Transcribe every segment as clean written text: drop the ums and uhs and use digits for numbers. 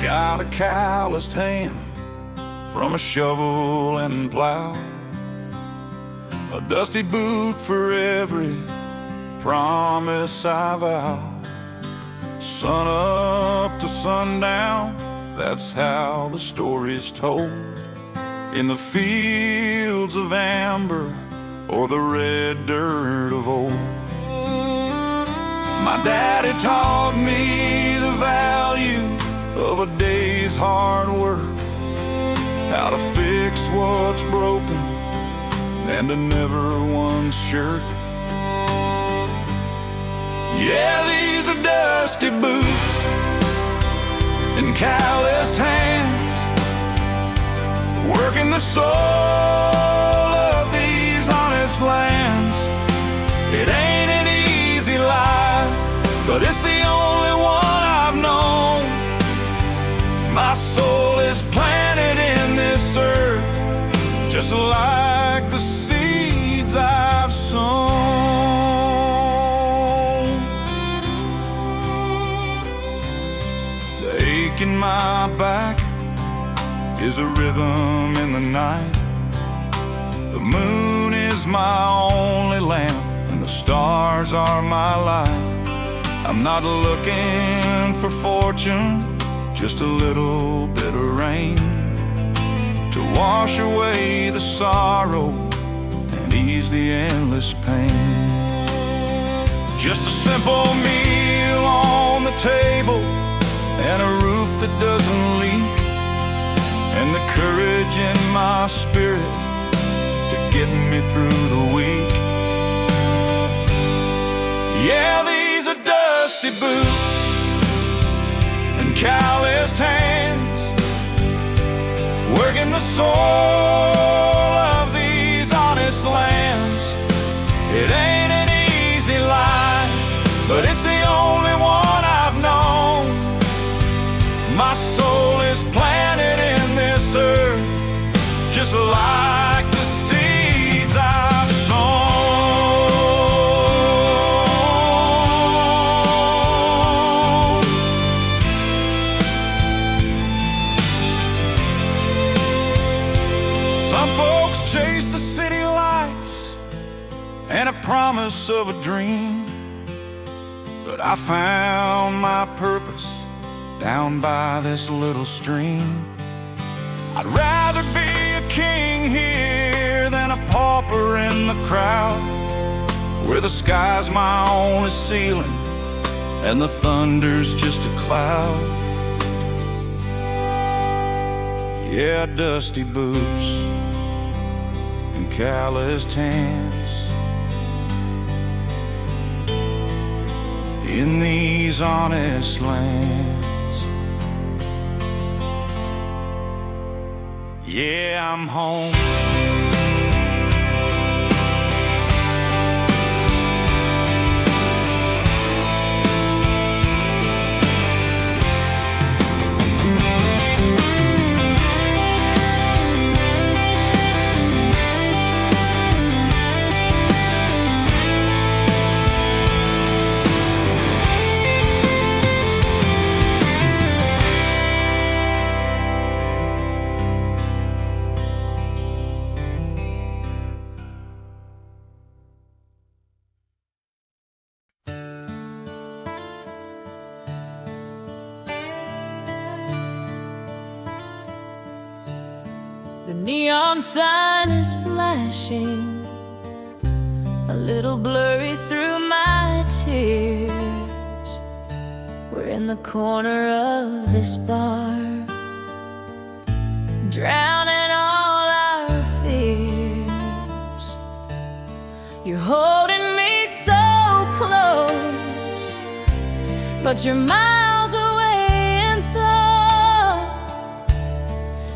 got a calloused hand from a shovel and plow, a dusty boot for every promise I vow. Sun up to sundown, that's how the story's told, in the fields of amber or the red dirt of old. My daddy taught me the value of a day's hard work, how to fix what's broken and to never once shirk. Yeah, these are dusty boots and calloused hands, working the soul of these honest lands. It ain't an easy life, but it's the only one I've known. My soul is planted in this earth, just like the seeds I've sown. The ache in my back is a rhythm in the night. The moon is my only lamp, and the stars are my light. I'm not looking for fortune, just a little bit of rain to wash away the sorrow and ease the endless pain. Just a simple meal on the table and a roof that doesn't leak, and the courage in my spirit to get me through the week. Yeah, these are dusty boots and calloused hands, working the soul of these honest lands. It ain't an easy life, but it's the only one I've known. My soul is planted in this earth, just like the seeds I've sown. Some folks chase the city lights and a promise of a dream, but I found my purpose down by this little stream. I'd rather be a king here than a pauper in the crowd, where the sky's my only ceiling and the thunder's just a cloud. Yeah, dusty boots and calloused hands in these honest lands. Yeah, I'm home. The neon sign is flashing, a little blurry through my tears. We're in the corner of this bar, drowning all our fears. You're holding me so close, but you're miles away in thought.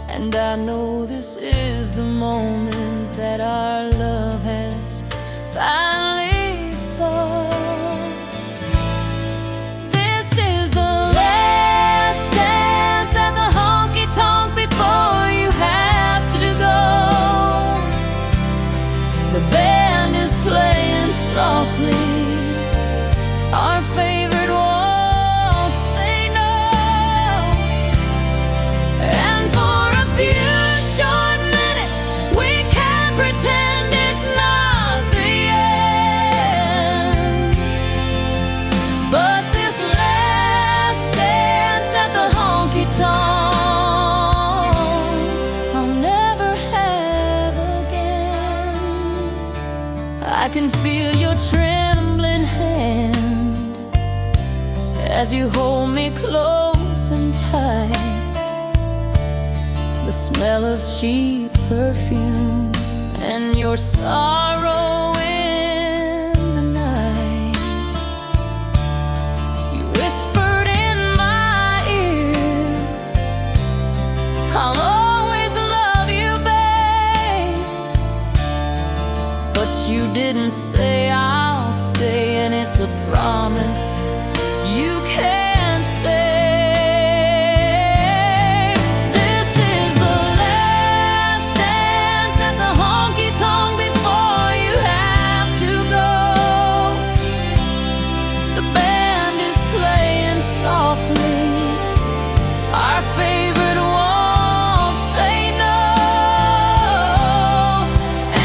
And I know this is the moment that our love has finally fallen. This is the last dance at the honky-tonk before you have to go. The band is playing softly our favorite waltz they know. I can feel your trembling hand as you hold me close and tight. The smell of cheap perfume and your sorrow in the night. You whispered in my ear, I'll always love you, babe. But you didn't say I'll stay, and it's a promise you can't say. Our favorite waltz, they know.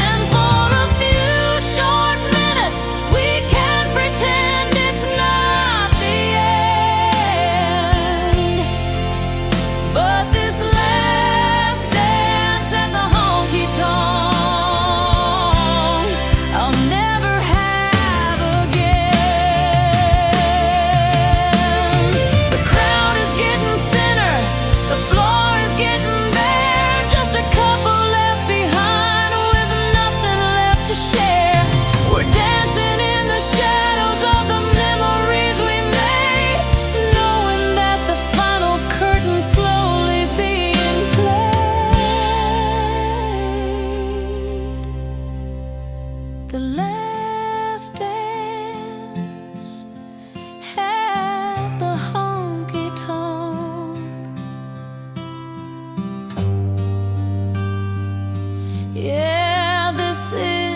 And for a few short minutes, we can pretend it's not the end. But this last dance at the honky-tonk, I'll never have again. The crowd is getting thinner, the floor is getting bare, just a couple left behind with nothing left to share. We're dancing in the shadows of the memories we made, knowing that the final curtain's slowly being played. The last dance at the honky-tonk. Yeah, this is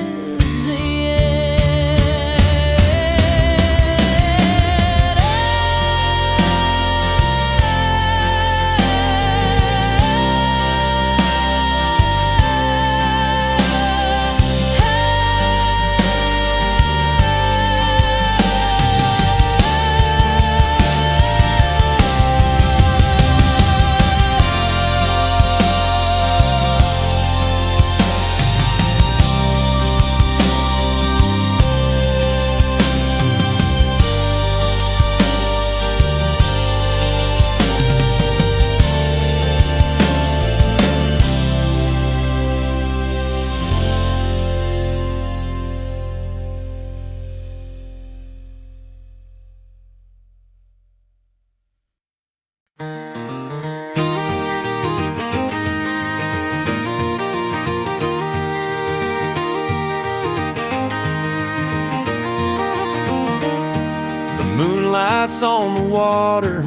the moonlight's on the water,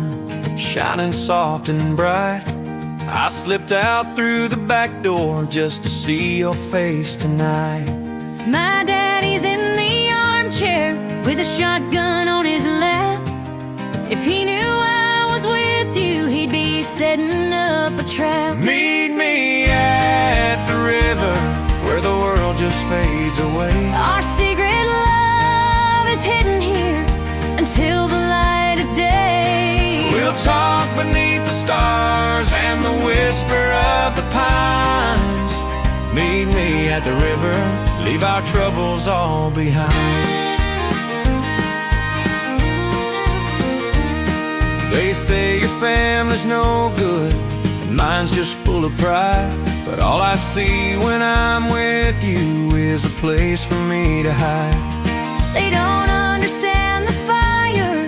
shining soft and bright. I slipped out through the back door just to see your face tonight. My daddy's in the armchair with a shotgun on his lap. If he knew I was with you, he'd be setting up a trap. Meet me at the river where the world just fades away. Our secret love is hidden here until the light of day. We'll talk beneath the stars and the whisper of the pines. Meet me at the river, leave our troubles all behind. They say your family's no good and mine's just full of pride, but all I see when I'm with you is a place for me to hide. They don't understand the fire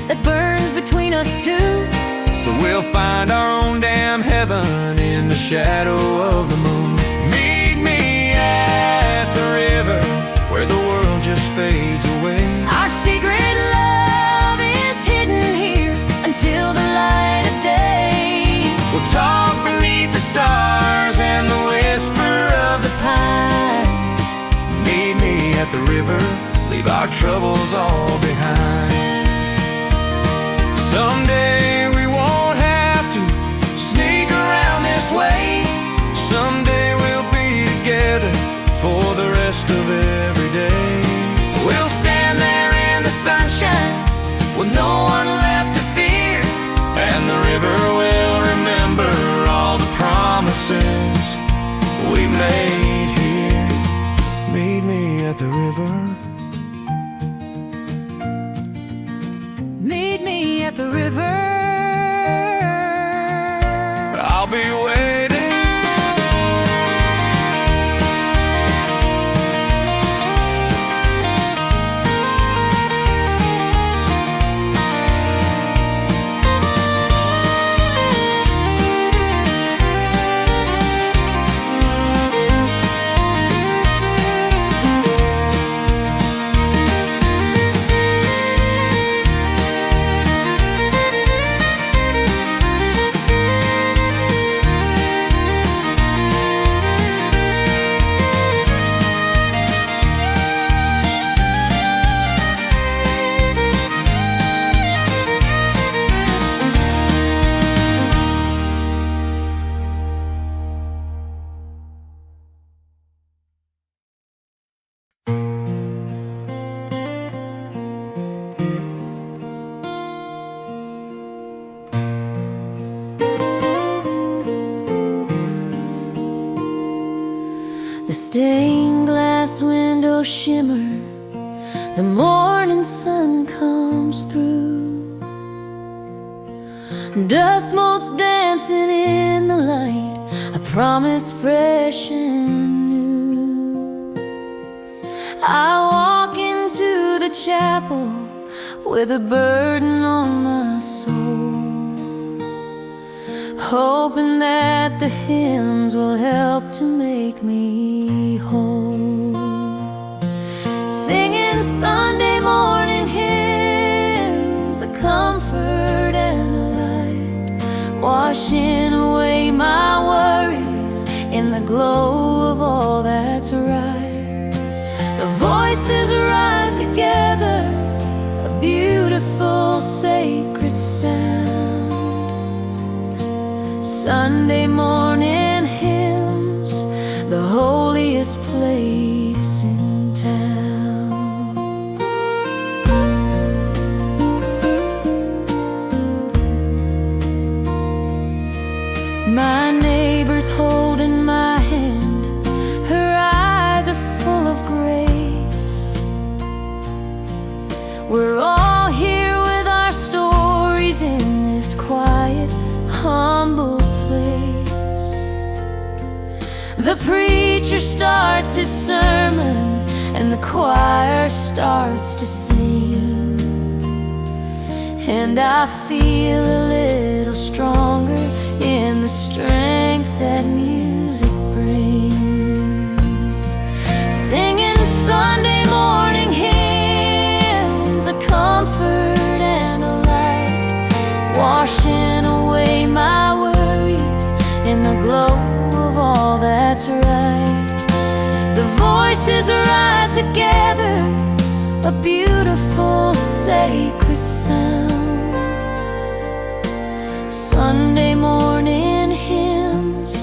that burns between us two, so we'll find our own damn heaven in the shadow of the moon. Meet me at the river where the world just fades away. Our secret love is hidden here until the light of day. We'll talk beneath the stars and the whisper of the pines. Meet me at the river, leave our troubles all behind. Someday we won't have to sneak around this way. Someday we'll be together for the rest of every day. We'll stand there in the sunshine with no one left to fear, and the river will remember all the promises we made here. Meet me at the river. Meet me at the river. I'll be waiting. The stained glass windows shimmer, the morning sun comes through. Dust motes dancing in the light, a promise fresh and new. I walk into the chapel with a burden on my soul, hoping that the hymns will help to make me whole. Singing Sunday morning hymns, a comfort and a light, washing away my worries in the glow of all that's right. The voices rise together, a beautiful sacred sound. Sunday morning hymns, the holiest place in town. My neighbor's holding my hand, her eyes are full of grace. We're all here with our stories in this quiet, humble place. The preacher starts his sermon and the choir starts to sing, and I feel a little stronger in the strength that music brings. Singing Sunday morning hymns, a comfort and a light, washing away my worries in the glow of all that's right. The voices rise together, a beautiful sacred sound. Sunday morning hymns,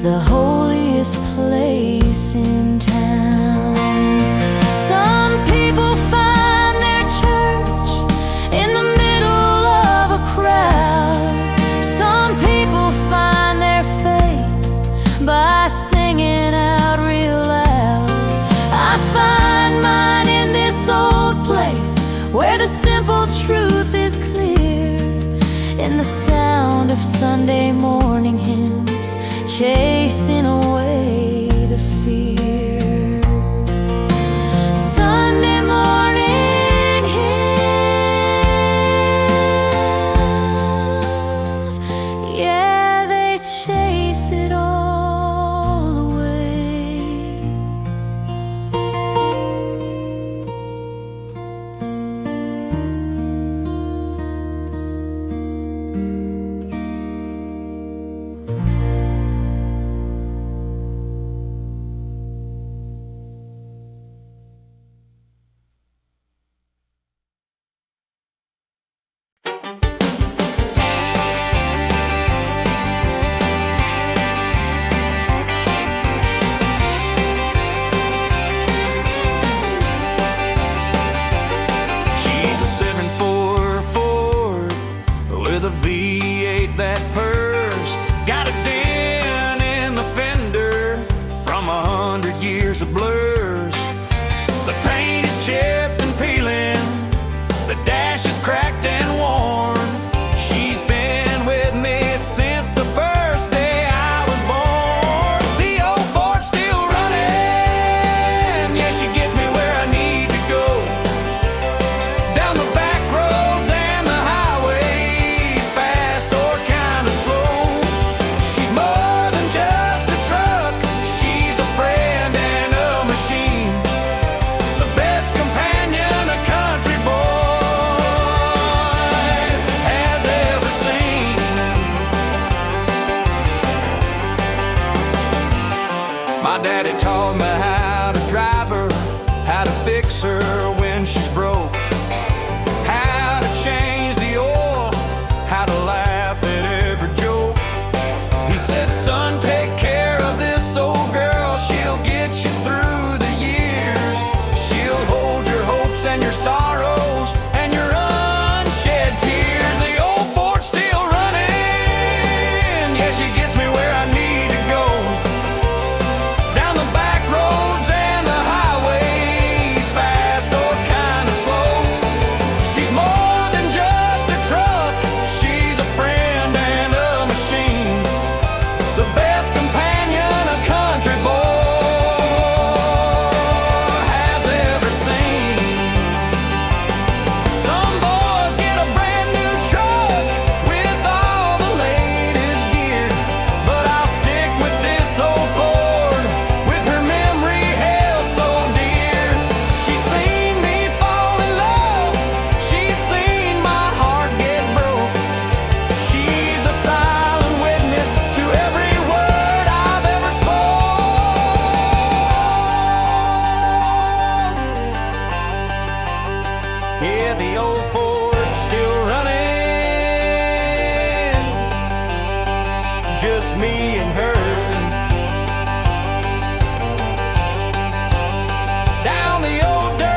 the holiest place in town. Some people find their church in the middle of a crowd. Some people find their faith by singing out real loud. I find mine in this old place where the simple truth is clear, in the sound of Sunday morning hymns, chasing away the fear. Sunday morning hymns, yeah, they chase it all away. paint is chipped and peeling, the dash is cracked and worn. She's been with me since the first day I was born. The old Ford's still running, yeah, she gets me where I need to go. Down the back roads and the highways, fast or kinda slow. She's more than just a truck, she's a friend and a machine, the best companion a country boy has ever seen. My daddy taught me how to drive her, how to fix her when she's broke, how to change the oil, how to laugh at every joke. He said, son, take care of this old girl, she'll get you through the years. She'll hold your hopes and your sorrows and your unshed tears. The old Ford's still running, yeah, she gets me where I need to go. Down the back roads and the highways, fast or kinda slow. She's more than just a truck, she's a friend and a machine, the best companion a country boy has ever seen. Some boys get a brand new truck with all the latest gear, but I'll stick with this old Ford, with her memory held so dear. She's seen me fall in love, she's seen my heart get broke. She's a silent witness to every word I've ever spoke. Yeah, the old Ford's still running, just me and her. Down the old dirt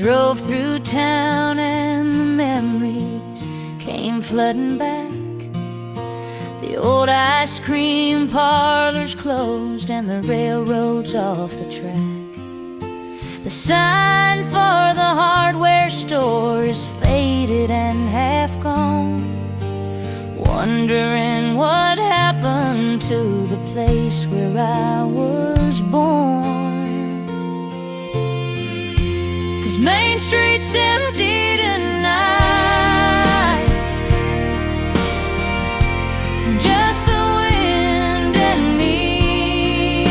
Drove through town and the memories came flooding back. The old ice cream parlor's closed and the railroad's off the track. The sign for the hardware store is faded and half gone. Wondering what happened to the place where I was born. Main Street's empty tonight, just the wind and me.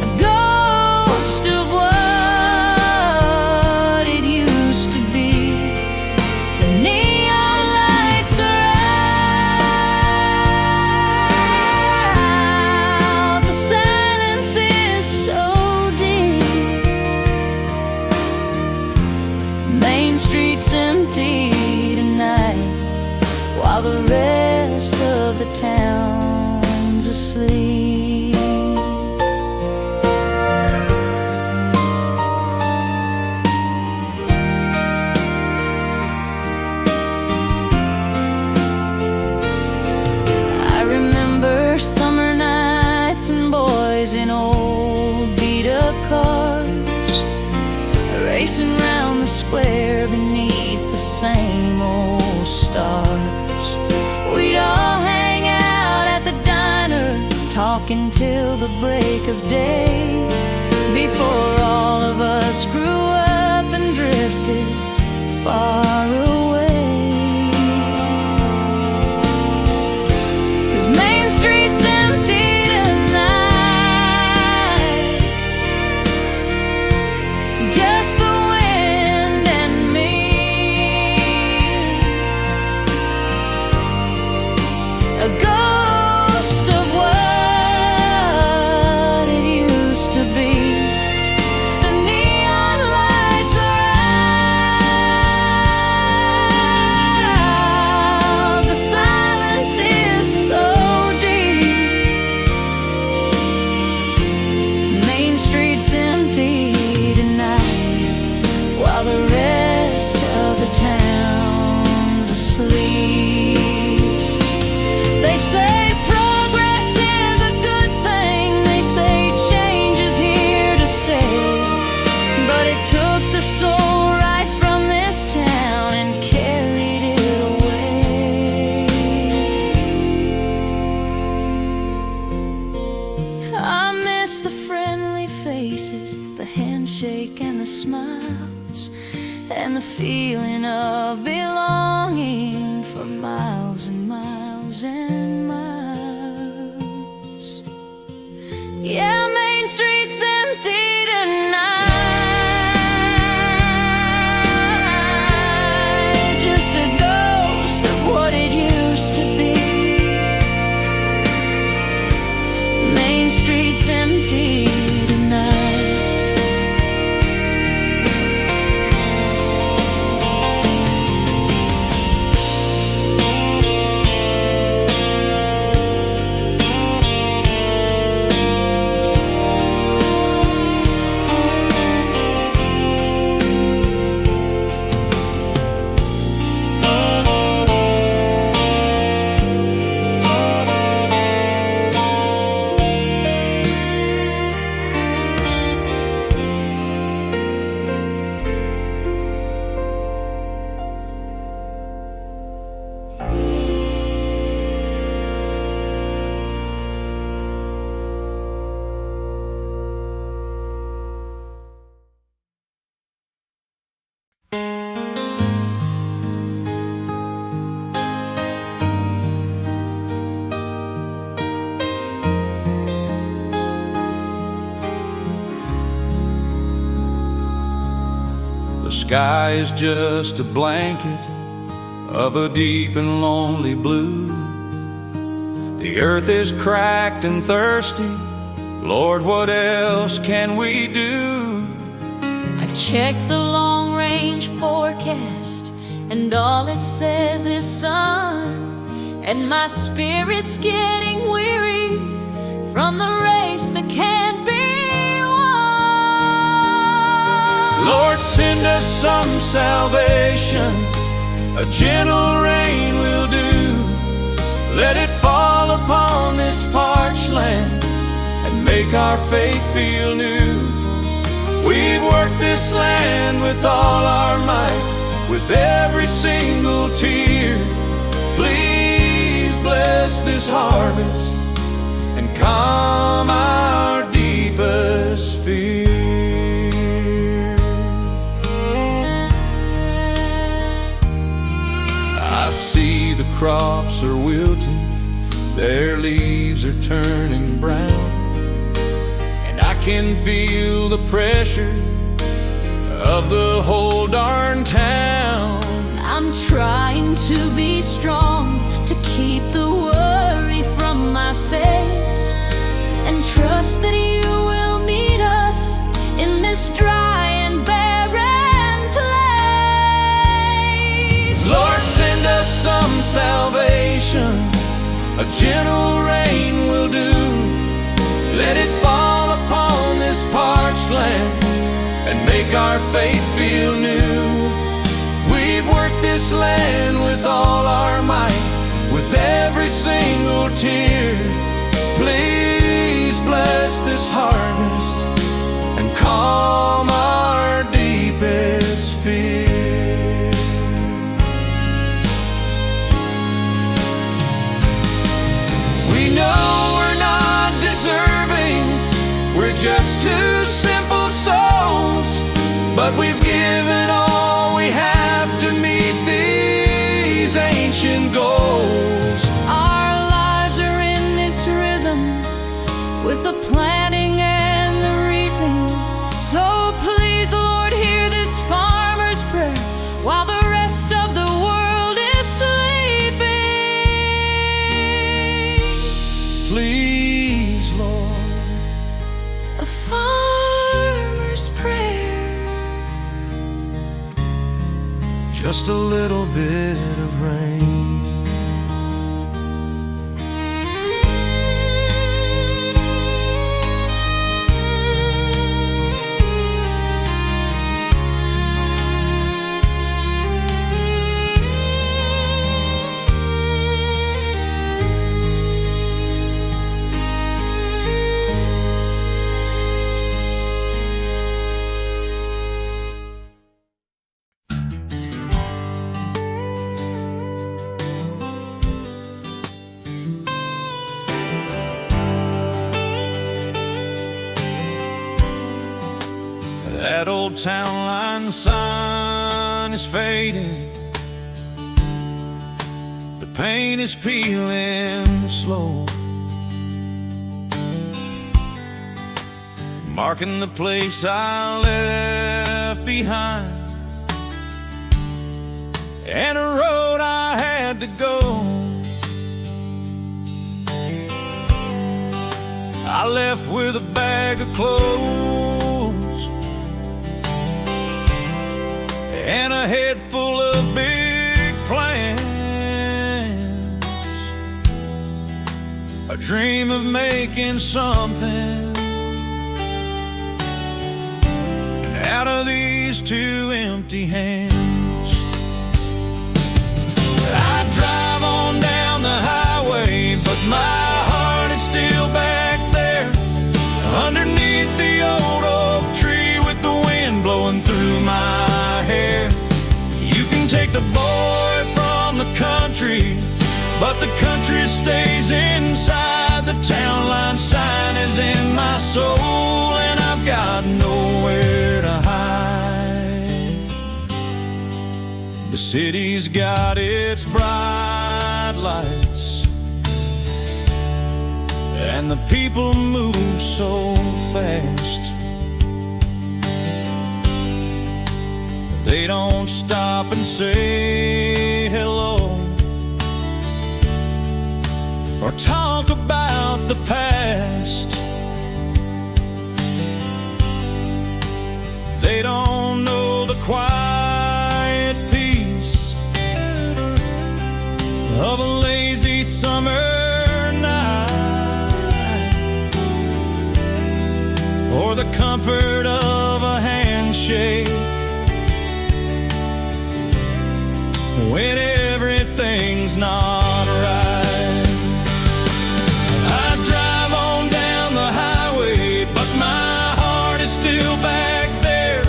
A ghost of what it used to be. The neon lights are out, the silence is so Main Street's empty tonight, while the rest of the town's asleep. I remember summer nights and boys in old beat-up cars, racing round the square beneath the same old stars. We'd all hang out at the diner, talking till the break of day, before all of us grew up and drifted far away. 'Cause Main Street's empty tonight, just the wind and me. A ghost of what it used to be. The neon lights are out, the silence is so deep. Main Street's empty tonight, while the rest of the town's asleep. They say progress is a good thing, they say change is here to stay, but it took the soul right from this town and carried it away. I miss the friendly faces, the handshake and the smiles, and the feeling of belonging for miles and miles and miles. Yeah, Main Street's empty tonight, just a ghost of what it used to be. Main Street's empty tonight. The sky is just a blanket of a deep and lonely blue. The earth is cracked and thirsty. Lord, what else can we do? I've checked the long-range forecast, and all it says is sun, and my spirit's getting weary from the race that can't be won. Lord, send us some salvation, a gentle rain will do. Let it fall upon this parched land and make our faith feel new. We've worked this land with all our might, with every single tear. Please bless this harvest and calm our deepest fear. I see the crops are wilting, their leaves are turning brown, and I can feel the pressure of the whole darn town. I'm trying to be strong, to keep the worry from my face, and trust that you will meet us in this dry and barren place. Lord, send us some salvation, a gentle rain will do. Let it fall upon this parched land and make our faith feel new. We've worked this land with all our might, with every single tear. Please bless this harvest and calm our deepest fear. We know we're not deserving simple souls, but we've given all we have to meet these ancient goals. Our lives are in this rhythm, with the planting and the reaping. So please, Lord, hear this farmer's prayer while the rest of the world is sleeping. Please, Lord. A farmer's prayer. Just a little bit of rain. That old town line sign is faded, the paint is peeling slow, marking the place I left behind, and a road I had to go. I left with a bag of clothes and a head full of big plans, a dream of making something, and out of these two empty hands, I drive on down the highway, but my heart is still back there underneath the old oak tree with the wind blowing through my hair. You can take the boy from the country, but the country stays inside. The town line sign is in my soul, and I've got nowhere to hide. The city's got its bright lights, and the people move so fast. They don't stop and say hello or talk about the past. They don't know the quiet peace of a lazy summer night, or the comfort of a handshake when everything's not right. I drive on down the highway, but my heart is still back there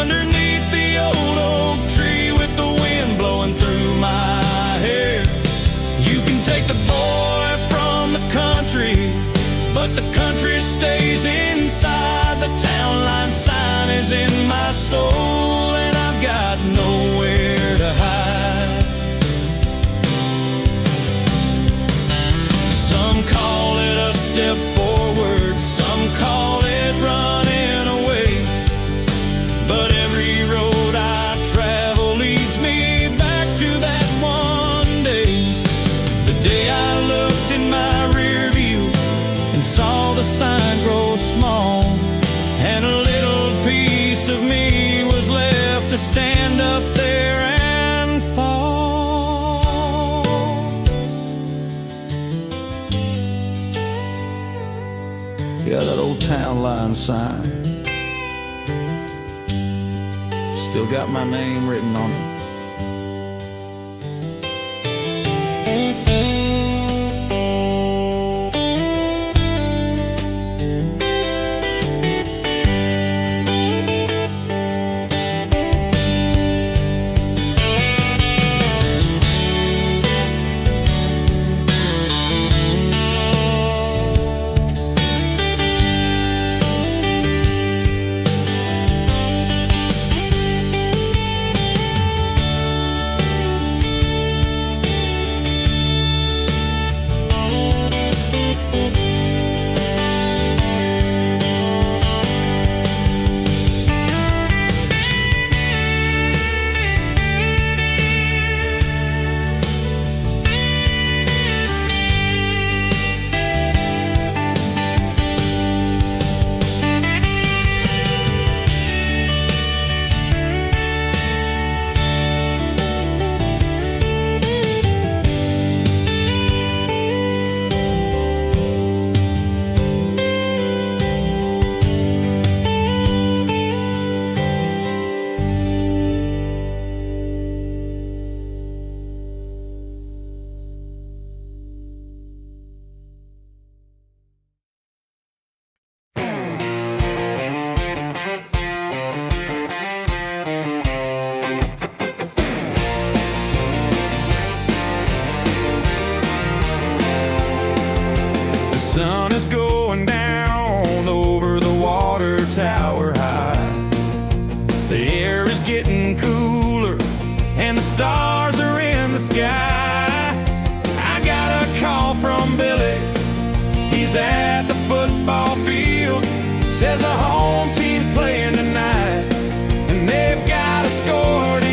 underneath the old oak tree with the wind blowing through my hair. You can take the boy from the country, but the country stays inside. The town line sign is in my soul, and I've got nowhere to hide. Some call it a step forward, some call it running away, but every road I travel leads me back to that one day. The day I looked in my rear view and saw the sign grow small, and a little piece of me was left to stand up there and fall. Yeah, that old town line sign still got my name written on it. tower high. The air is getting cooler and the stars are in the sky. I got a call from Billy, he's at the football field. Says the home team's playing tonight and they've got a score to yield.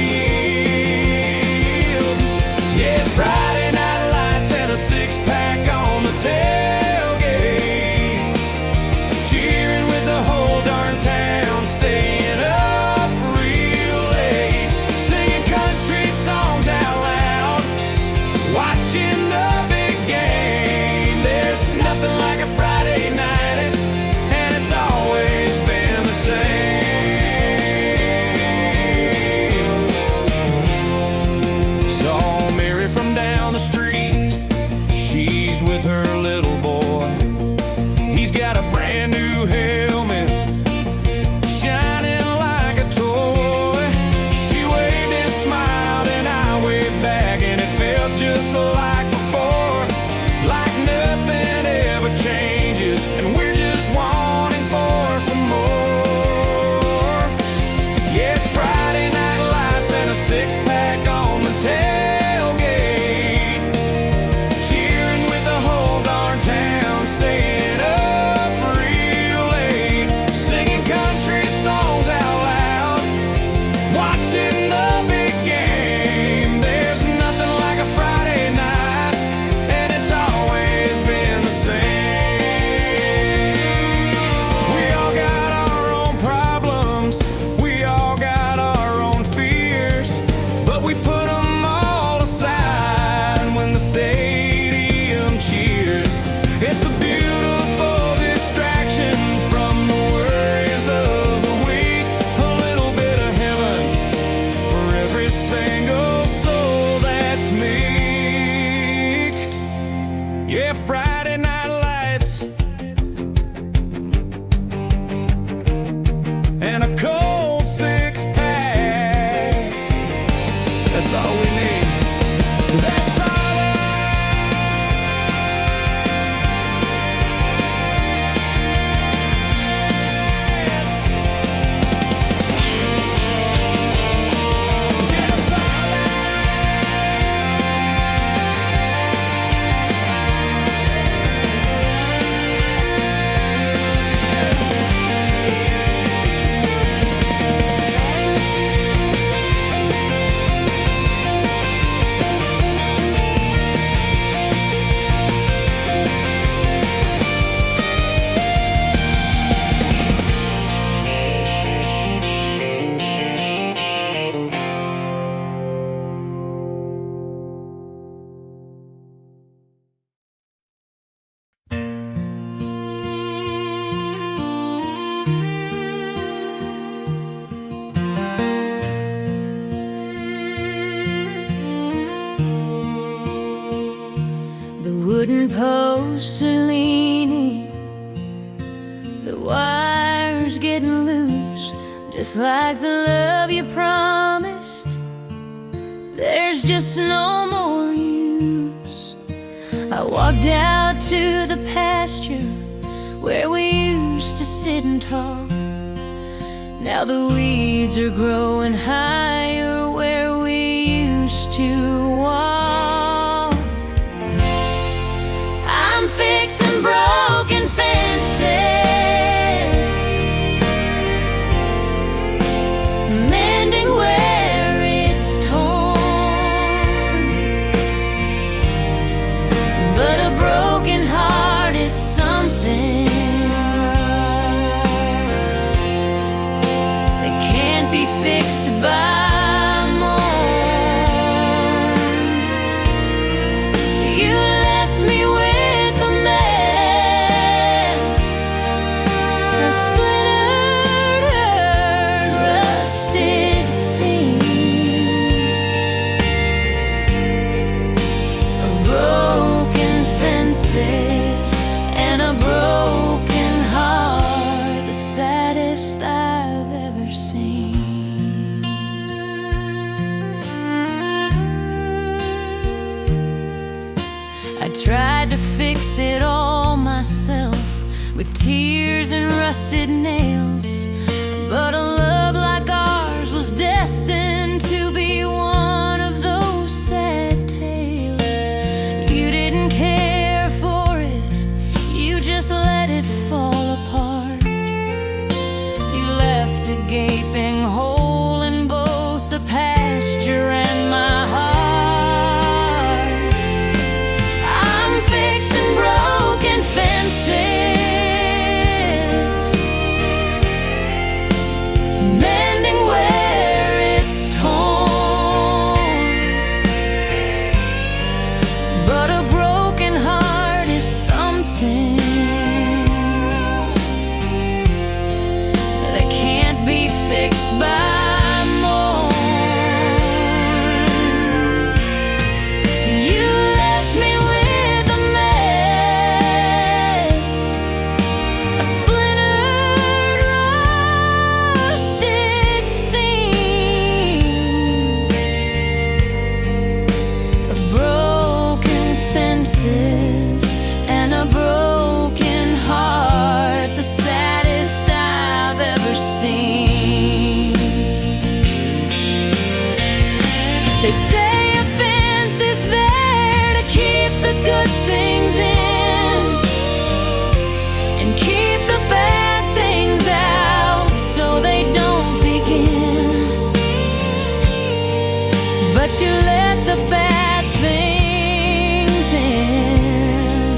Yeah, it's Friday night lights and a six-pack on the tailgate, cheering with the whole darn town, staying up real late, singing country songs out loud, watching the big game. There's nothing like a Friday night, and it's always been the same. Saw Mary from down the street, she's with her little boy. He's got a brand new helmet, shining like a toy. She waved and smiled and I waved back, and it felt just like before, like nothing ever changes, and we're just wanting for some more. Yeah, it's Friday night lights and a six-pack on the tailgate, cheering with the whole darn town, staying up real late, singing country songs out loud, watching the big game. There's nothing like a Friday night, and it's always been the same. We all got our own problems, we all got our own fears, but we put them all aside when the stadium cheers. It's a beautiful distraction from the worries of the week, a little bit of heaven for every single soul that's meek. Yeah, Friday night lights and a cold six-pack, that's all we need. That's all that's just all The wooden posts are leaning, the wire's getting loose, just like the love you promised. There's just no more use. I walked out to the pasture where we used to sit and talk. Now the weeds are growing higher where we used to walk. I'm fixing broken fences, mending where it's torn, but a broken heart is something that can't be fixed by tried to fix it all myself with tears and rusted nails. But a love like ours was destined to be one of those sad tales. You didn't care for it, you just let it fall apart. You left a gaping hole in both the pasture and my heart. I'm fixing broken fences, mending where it's torn. But a broken heart is something that can't be fixed by more. You left me with a mess, a splintered, rusted seam of broken fences and a broken heart, the saddest I've ever seen. They say a fence is there to keep the good things in and keep the bad things out so they don't begin. But you let the bad things in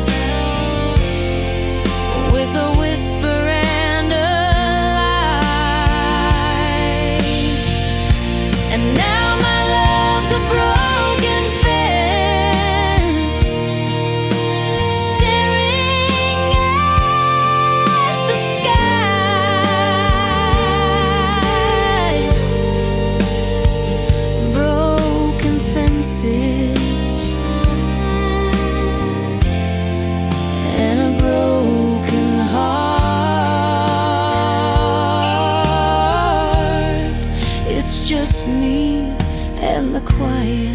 with a whisper and a lie. And now my love's a broken fence, staring at the sky. Broken fences and a broken heart. It's just me and the quiet.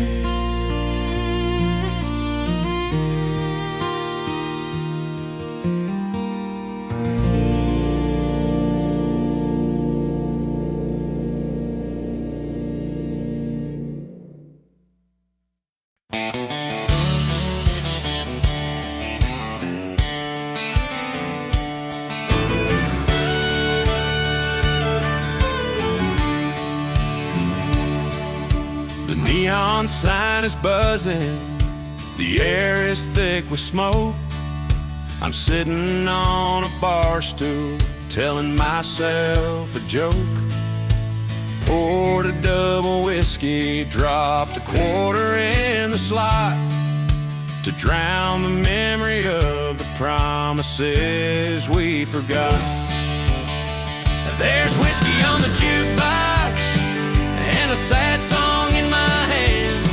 The neon sign is buzzing, the air is thick with smoke. I'm sitting on a bar stool, telling myself a joke. Poured a double whiskey, dropped a quarter in the slot to drown the memory of the promises we forgot. There's whiskey on the jukebox and a sad song in my hand,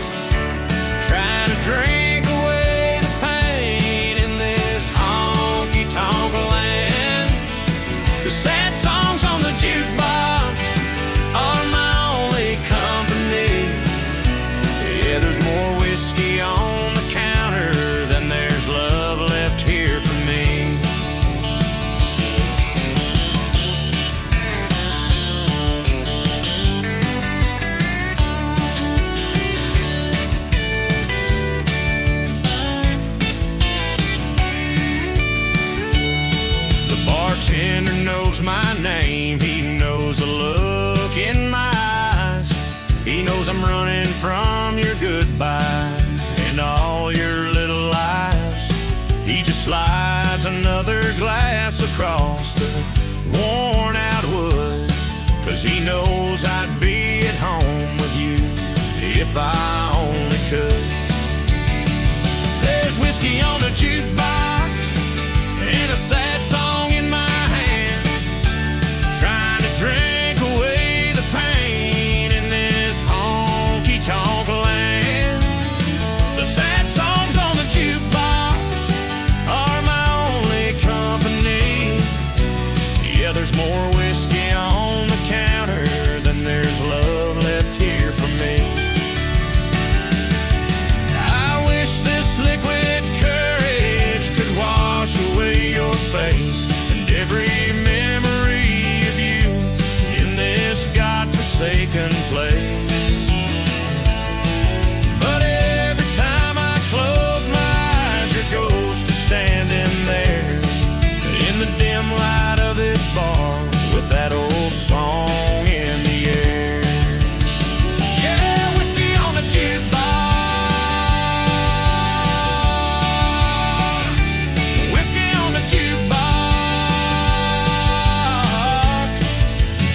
trying to drink away the pain in this honky-tonk land. The sad songs on the jukebox are my only company. Yeah, there's more whiskey on the counter than there's love left here for me. Bartender knows my name, he knows the look in my eyes. He knows I'm running from your goodbye and all your little lies. He just slides another glass across the worn out wood, 'cause he knows I'd be at home with you if I only could. There's whiskey on the jukebox and a sad song in my hand, trying to drink away the pain in this honky-tonk land. The sad songs on the jukebox are my only company. Yeah, there's more whiskey on the counter than there's love left here for me. I wish this liquid courage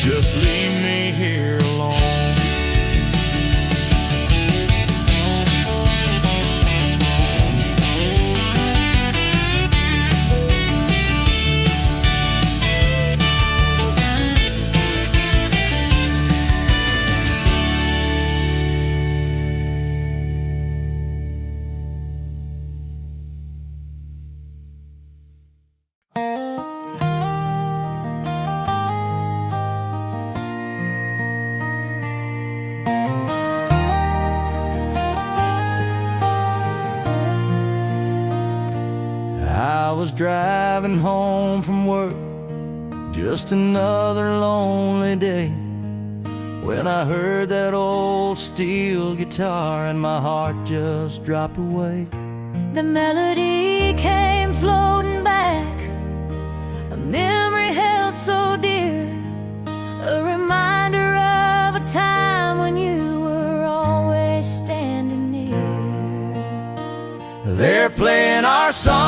Just leave me here alone. I was driving home from work, just another lonely day, when I heard that old steel guitar and my heart just dropped away. The melody came floating back, a memory held so dear, a reminder of a time when you were always standing near. They're playing our song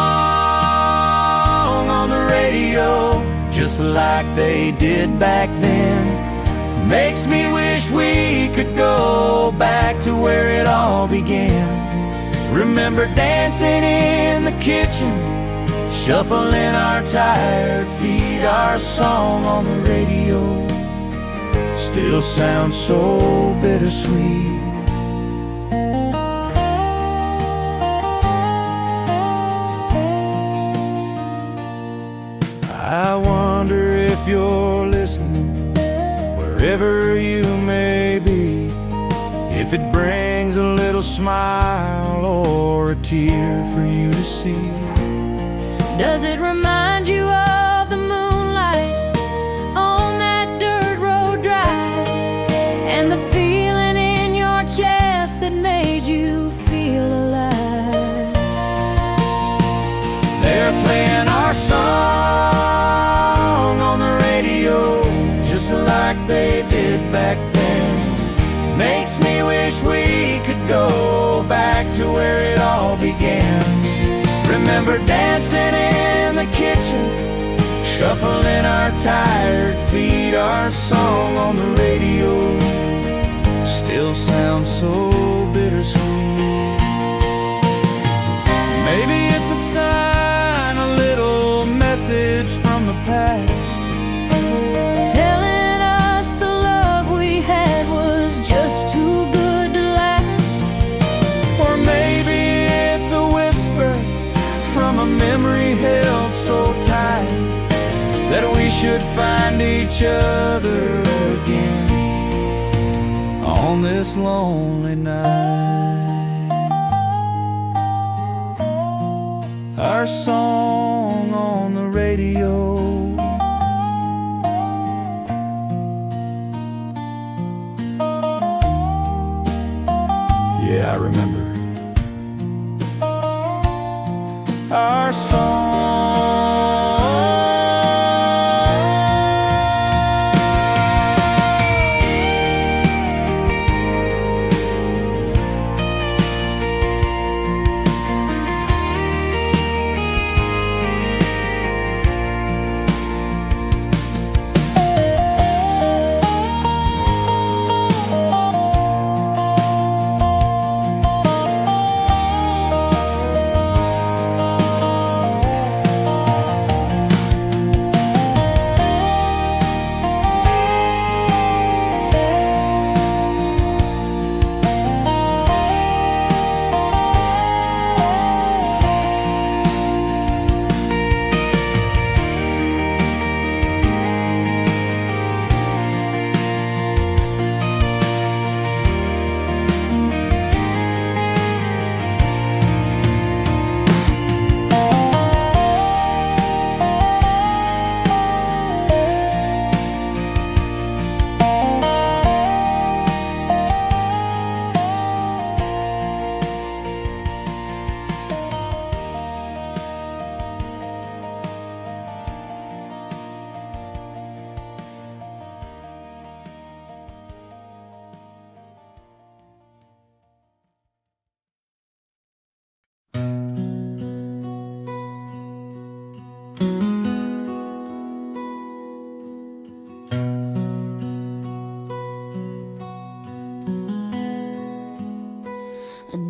on the radio, just like they did back then. Makes me wish we could go back to where it all began. Remember dancing in the kitchen, shuffling our tired feet. Our song on the radio still sounds so bittersweet. I wonder if you're listening, wherever you may be, if it brings a little smile or a tear for you to see. Does it remind you of the moonlight on that dirt road drive, and the feeling in your chest that made you feel alive? They're playing our song on the radio, just like they did back then. Makes me wish we could go back to where it all began. Remember dancing in the kitchen, shuffling our tired feet. Our song on the radio still sounds so bittersweet. Maybe it's a sign, a little message from the past, Telling us the love we had was just too good to last. or maybe it's a whisper from a memory held so tight, that we should find each other again on this lonely night. Our song on the radio, yeah, I remember. Our song.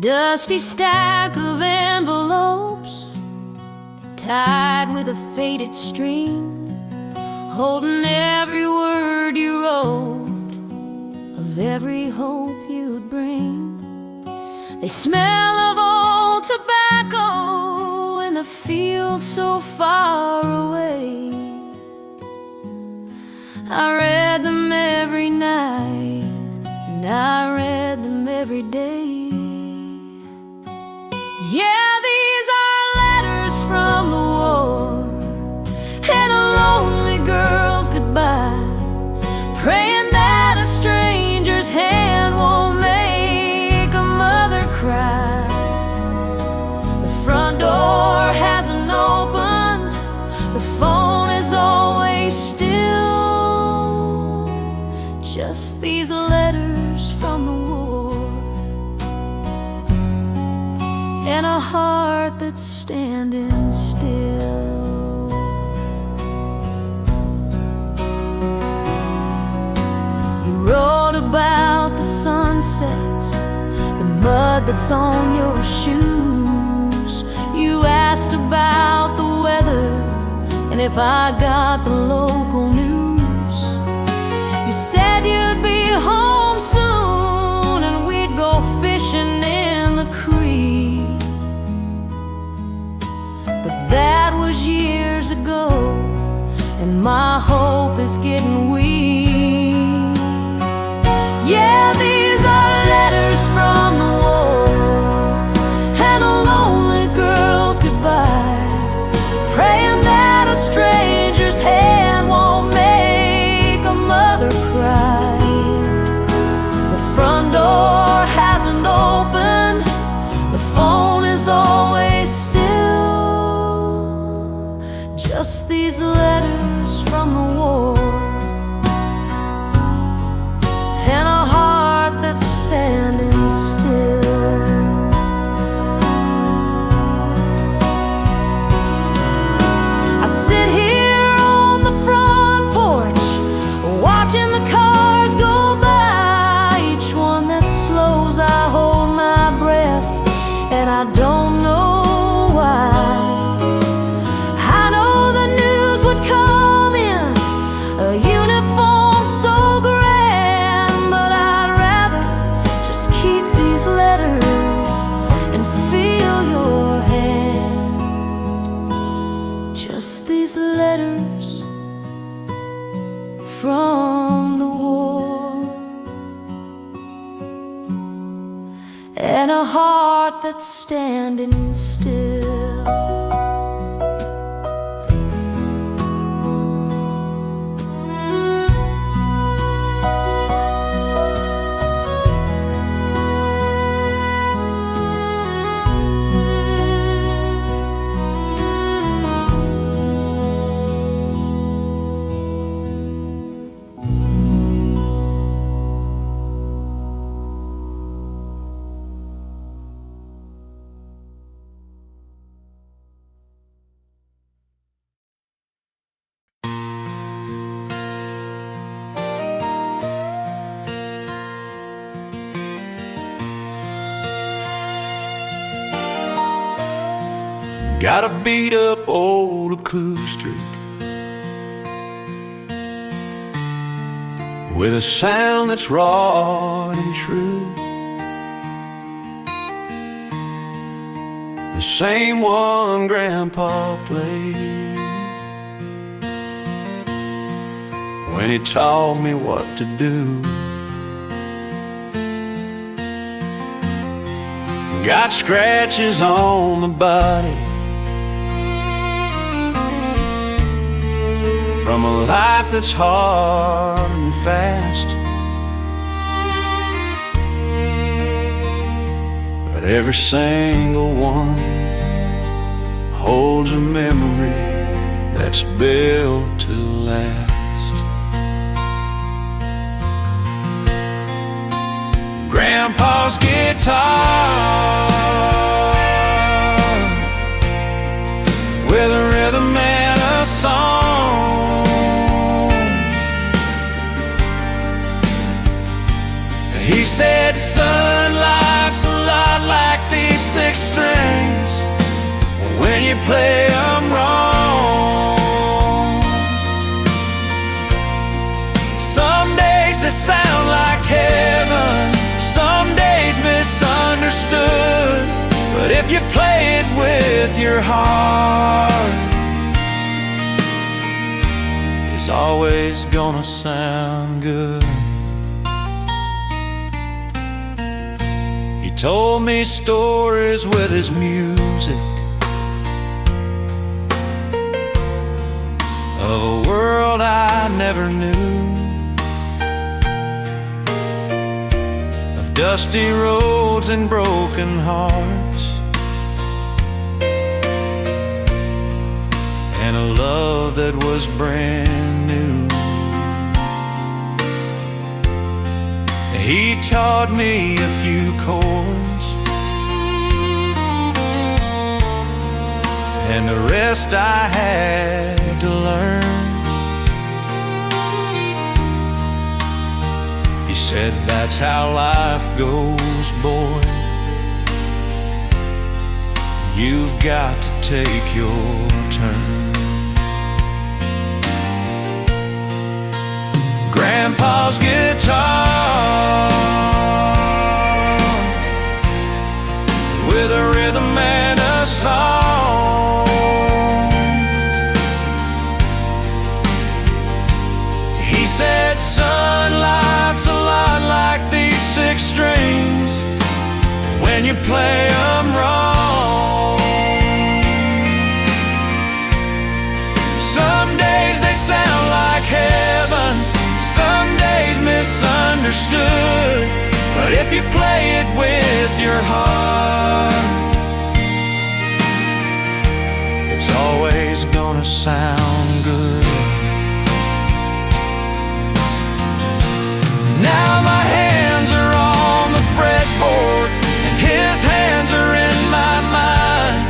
dusty stack of envelopes tied with a faded string, holding every word you wrote of every hope you'd bring. They smell of old tobacco in the field so far away. I read them every night, and I read them every day. Yeah, these are letters from the war and a lonely girl's goodbye, praying that a stranger's hand won't make a mother cry. The front door hasn't opened, the phone is always still. Just these letters from the war and a heart that's standing still. You wrote about the sunsets, the mud that's on your shoes. You asked about the weather and if I got the local news. You said you'd be home soon and we'd go fishing in the creek. But that was years ago, and my hope is getting weak. Yeah, these are letters from the war and a lonely girl's goodbye, praying that a stranger's hand won't make a mother cry. The front door hasn't opened, the phone is always still. Just these letters from the war and a heart that's standing still. I sit here on the front porch, watching the cars go by. Each one that slows, I hold my breath, and I don't know why. I know the news would come in a uniform so grand, but I'd rather just keep these letters and feel your hand. Just these letters from the war and a heart that's standing still. Got a beat up old acoustic with a sound that's raw and true. The same one Grandpa played when he taught me what to do. Got scratches on the body from a life that's hard and fast, but every single one holds a memory that's built to last. Grandpa's guitar with a rhythm and a song, he said, son, life's a lot like you play 'em wrong. Some days they sound like heaven, some days misunderstood. But if you play it with your heart, it's always gonna sound good. He told me stories with his music of a world I never knew, of dusty roads and broken hearts, and a love that was brand new. He taught me a few chords, and the rest I had to learn. He said, that's how life goes, boy. You've got to take your turn. Grandpa's guitar with a rhythm and a song. He said, son, life's a lot like these 6 strings when you play 'em wrong. Some days they sound like heaven, some days misunderstood. But if you play it with your heart, it's always gonna sound good. Now my hands are on the fretboard, and his hands are in my mind,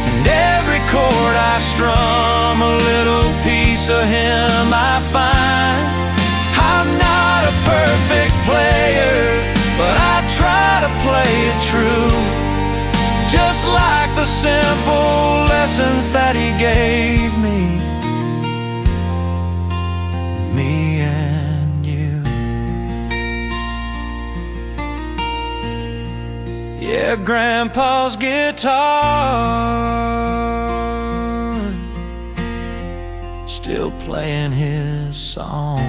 and every chord I strum, a little piece of him I find. I'm not a perfect player, but I try to play it true, just like the simple lessons that he gave me and you. Yeah, Grandpa's guitar still playing his song.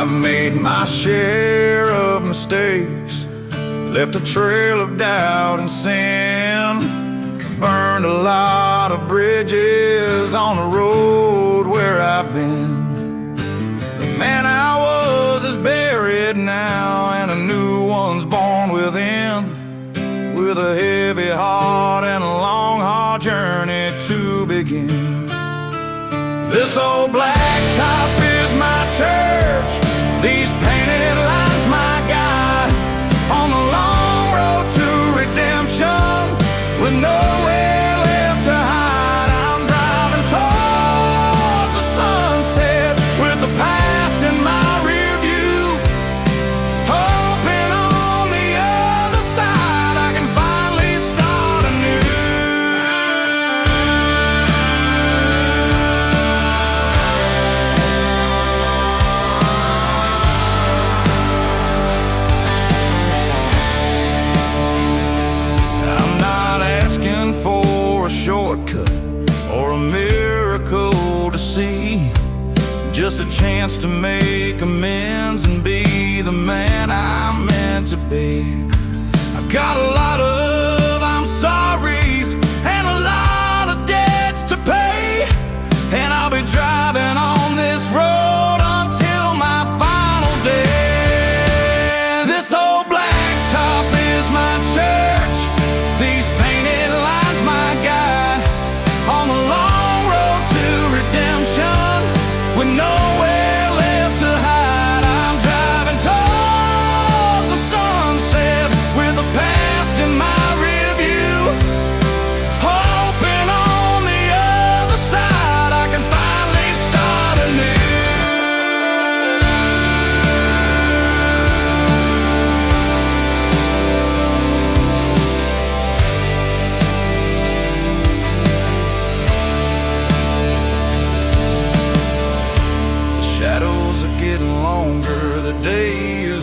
I've made my share of mistakes, left a trail of doubt and sin, burned a lot of bridges on the road where I've been. The man I was is buried now, and a new one's born within, with a heavy heart and a long, hard journey to begin. This old blacktop is my church, these painted lines my guide, on the long road to redemption, with nowhere left to hide. I'm driving towards the sunset, with the past in my rear view, hoping on the other side I can finally start anew. Shortcut or a miracle to see, just a chance to make amends and be the man I'm meant to be. I've got a lot of I'm sorry's and a lot of debts to pay, and I'll be driving on this road until my final day. This old blacktop is my church, these painted lines my guide,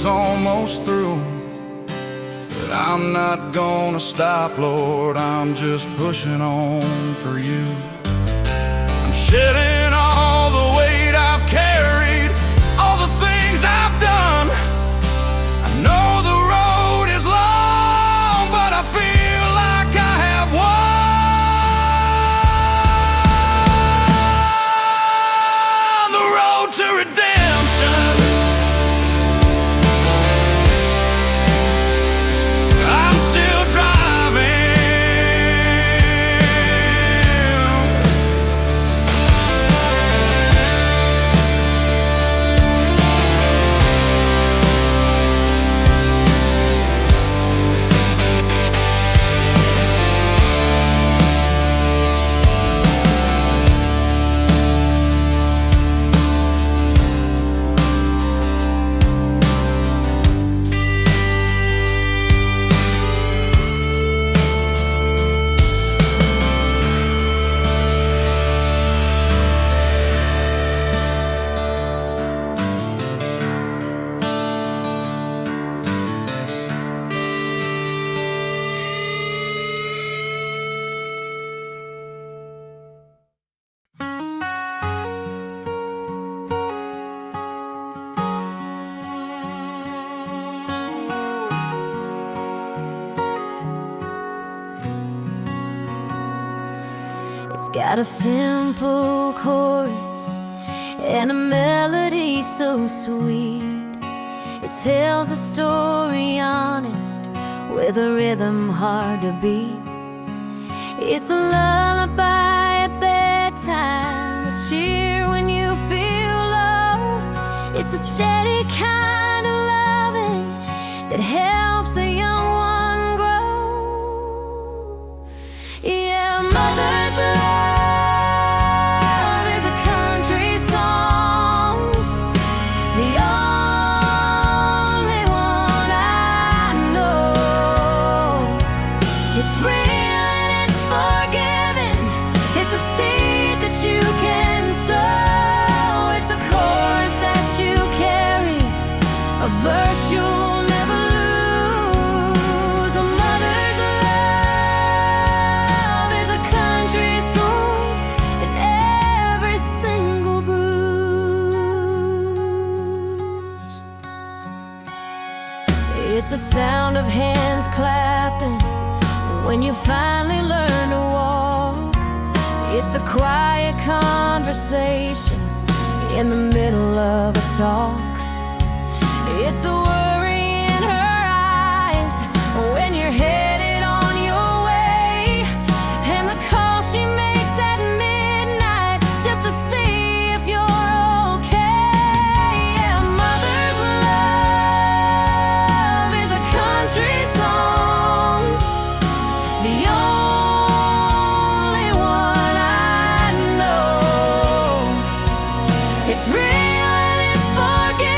almost through. But I'm not gonna stop, Lord, I'm just pushing on for you. I'm shedding all the weight I've carried, all the things I've done. I know the road is long, but I feel like I have won the road to redemption. I'm still driving. It's got a simple chorus and a melody so sweet. It tells a story honest with a rhythm hard to beat. It's a lullaby at bedtime, a cheer when you feel low. It's a steady kind of loving that helps a young one grow. Yeah, mother's love is a country song, the only one I know. It's real and it's forgiving. It's a seed that you can sow. It's a chorus that you carry, a verse you'll never lose. A mother's love is a country song in every single bruise. It's the sound of hands clapping when you finally learn to walk. It's the quiet conversation in the middle of a talk. It's the worry in her eyes when you're headed on your way, and the call she makes at midnight just to see if you're okay. Yeah, mother's love is a country song, the only one I know. It's real and it's forgiving.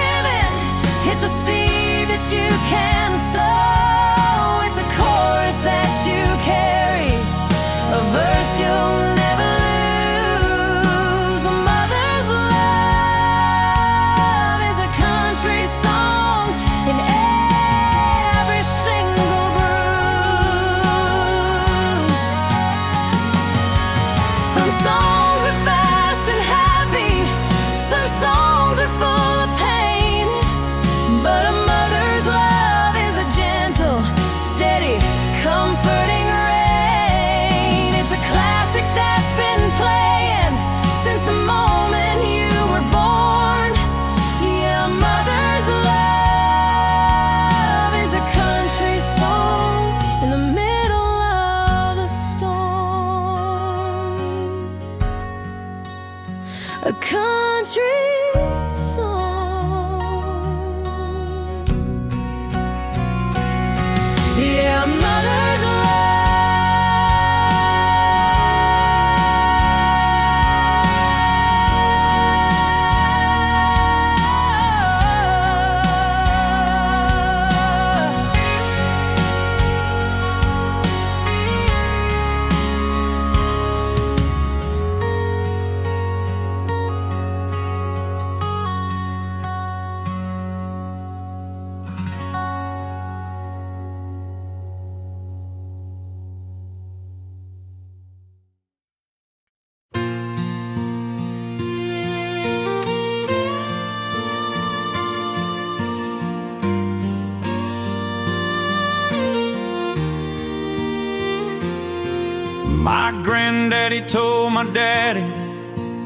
My granddaddy told my daddy,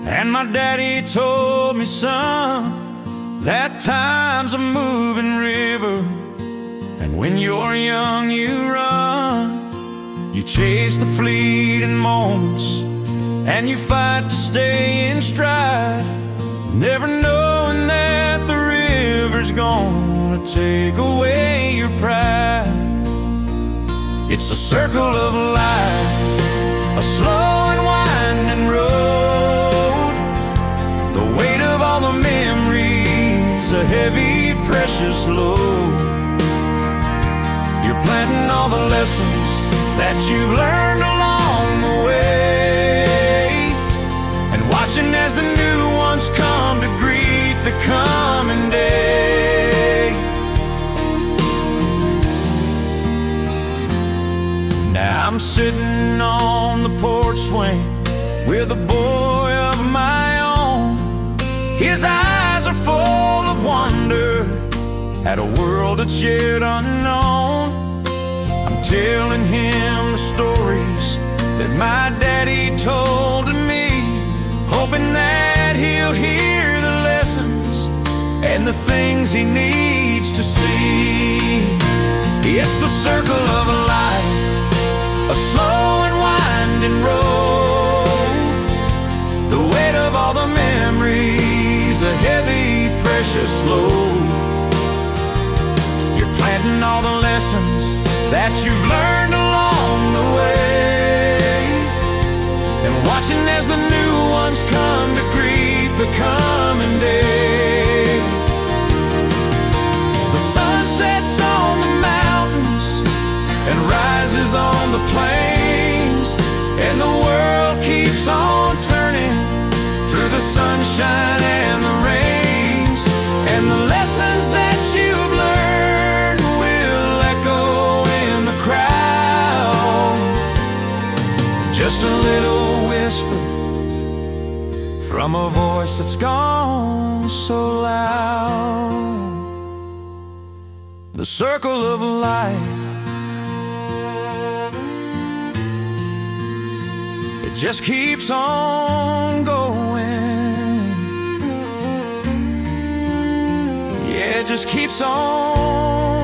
and my daddy told me, son, that time's a moving river, and when you're young you run. You chase the fleeting moments, and you fight to stay in stride, never knowing that the river's gonna take away your pride. It's the circle of life, a slow and winding road, the weight of all the memories, a heavy, precious load. You're planting all the lessons that you've learned along the way, and watching as the new ones come to greet the coming day. Now I'm sitting on the porch swing with a boy of my own. His eyes are full of wonder at a world that's yet unknown. I'm telling him the stories that my daddy told to me, hoping that he'll hear the lessons and the things he needs to see. It's the circle of life, a slow and winding road, the weight of all the memories, a heavy, precious load. You're planting all the lessons that you've learned along the way, and watching as the new ones come to greet the coming day. The sun sets on the mountains and rises on the plains, and the world keeps on turning through the sunshine and the rains, and the lessons that you've learned will echo in the crowd. Just a little whisper from a voice that's gone so loud. The circle of life, it just keeps on going. Yeah, it just keeps on